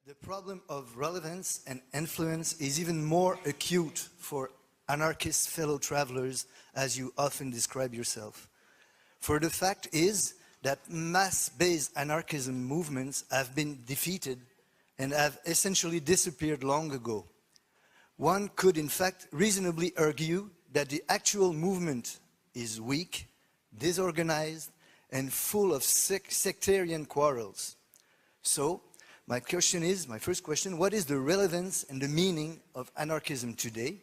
The problem of relevance and influence is even more acute for anarchist fellow travelers, as you often describe yourself. For the fact is that mass-based anarchism movements have been defeated and have essentially disappeared long ago. One could in fact reasonably argue that the actual movement is weak, disorganized, and full of sectarian quarrels. So, my first question, what is the relevance and the meaning of anarchism today?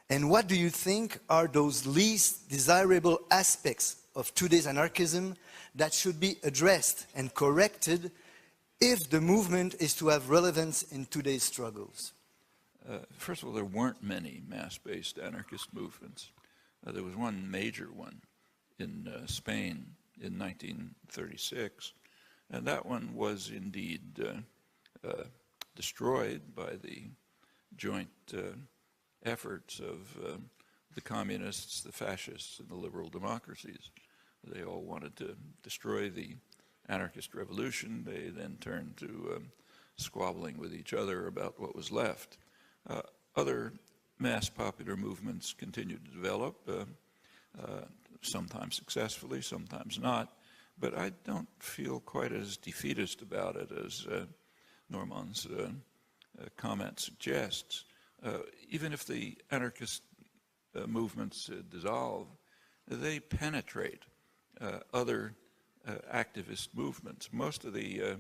And what do you think are those least desirable aspects of today's anarchism that should be addressed and corrected if the movement is to have relevance in today's struggles? First of all, there weren't many mass-based anarchist movements. There was one major one in Spain in 1936, and that one was indeed destroyed by the joint efforts of the communists, the fascists, and the liberal democracies. They all wanted to destroy the anarchist revolution. They then turned to squabbling with each other about what was left. Other mass popular movements continued to develop, sometimes successfully, sometimes not. But I don't feel quite as defeatist about it as Norman's comment suggests. Even if the anarchist movements dissolve, they penetrate other activist movements. Most of the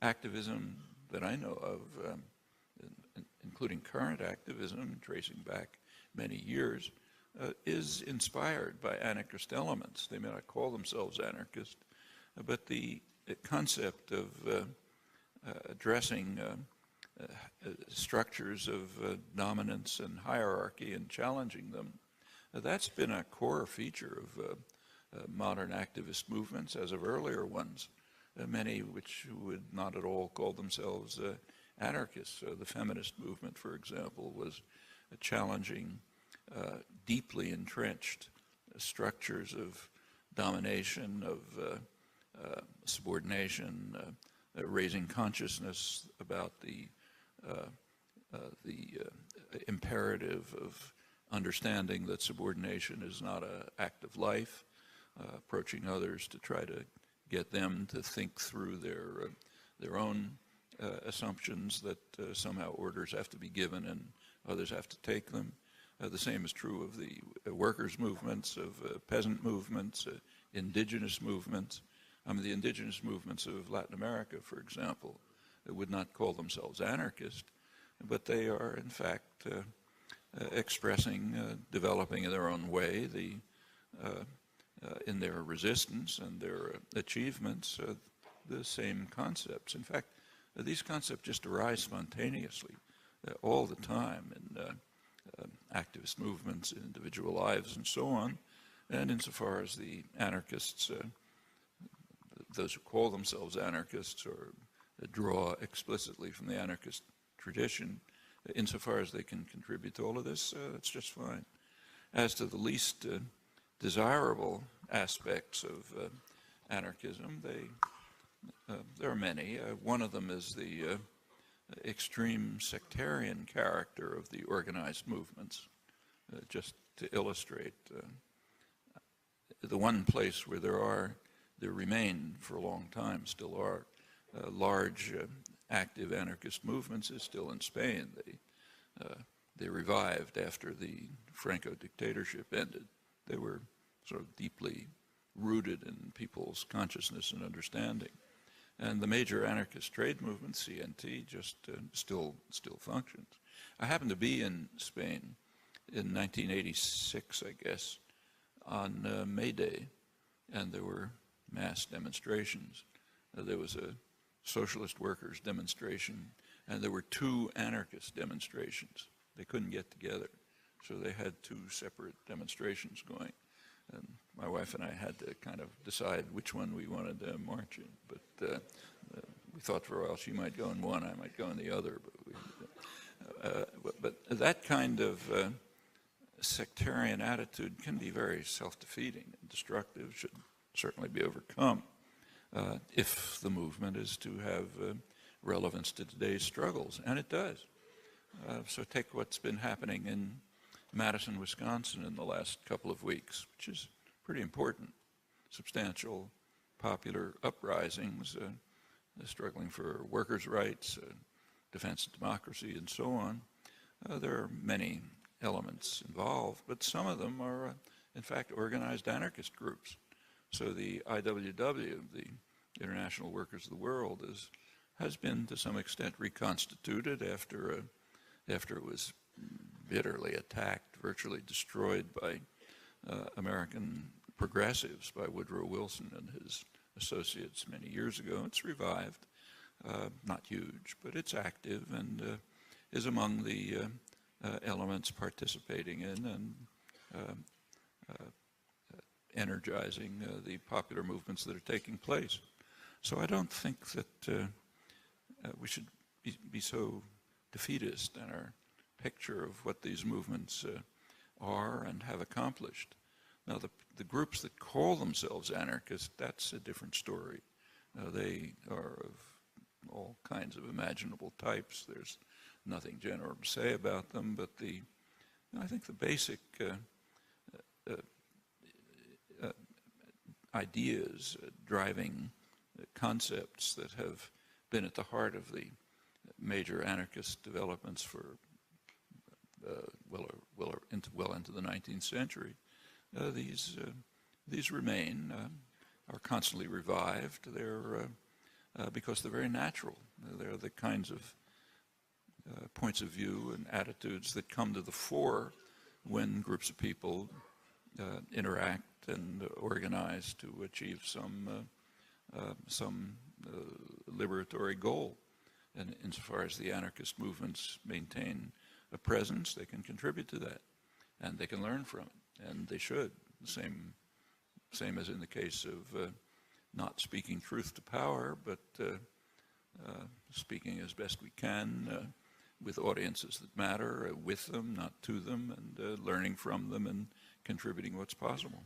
activism that I know of, including current activism, tracing back many years, is inspired by anarchist elements. They may not call themselves anarchist, but the concept of addressing structures of dominance and hierarchy and challenging them, that's been a core feature of modern activist movements, as of earlier ones, many which would not at all call themselves anarchists. The feminist movement, for example, was challenging deeply entrenched structures of domination, of subordination, raising consciousness about the imperative of understanding that subordination is not an act of life, approaching others to try to get them to think through their own assumptions that somehow orders have to be given and others have to take them. The same is true of the workers' movements, of peasant movements, indigenous movements. The indigenous movements of Latin America, for example, would not call themselves anarchist, but they are in fact expressing, developing in their own way, in their resistance and their achievements, the same concepts. In fact, these concepts just arise spontaneously all the time in activist movements, in individual lives, and so on. And insofar as the anarchists, those who call themselves anarchists or draw explicitly from the anarchist tradition, insofar as they can contribute to all of this, it's just fine. As to the least desirable aspects of anarchism, there are many. One of them is the extreme sectarian character of the organized movements. Just to illustrate, the one place where there remain for a long time, still are large active anarchist movements is still in Spain. They revived after the Franco dictatorship ended. They were sort of deeply rooted in people's consciousness and understanding. And the major anarchist trade movement, CNT, just still functions. I happened to be in Spain in 1986, I guess, on May Day, and there were mass demonstrations. There was a socialist workers demonstration, and there were two anarchist demonstrations. They couldn't get together, so they had two separate demonstrations going. And my wife and I had to kind of decide which one we wanted to march in. But we thought for a while she might go in one, I might go in the other. But that kind of sectarian attitude can be very self-defeating and destructive, should certainly be overcome if the movement is to have relevance to today's struggles, and it does. So take what's been happening in Madison, Wisconsin in the last couple of weeks, which is pretty important. Substantial popular uprisings, struggling for workers' rights, defense of democracy, and so on. There are many elements involved, but some of them are, in fact, organized anarchist groups. So the IWW, the International Workers of the World, has been to some extent reconstituted after it was bitterly attacked, virtually destroyed by American progressives, by Woodrow Wilson and his associates many years ago. It's revived, not huge, but it's active and is among the elements participating in and energizing the popular movements that are taking place. So I don't think that we should be so defeatist in our picture of what these movements are and have accomplished. Now, the groups that call themselves anarchists, that's a different story. They are of all kinds of imaginable types. There's nothing general to say about them, but I think the basic ideas driving concepts that have been at the heart of the major anarchist developments for well into the 19th century, these remain, are constantly revived. They're because they're very natural. They're the kinds of points of view and attitudes that come to the fore when groups of people interact and organize to achieve some liberatory goal. And insofar as the anarchist movements maintain a presence, they can contribute to that, and they can learn from it, and they should. The same as in the case of not speaking truth to power, but speaking as best we can with audiences that matter, with them, not to them, and learning from them and contributing what's possible.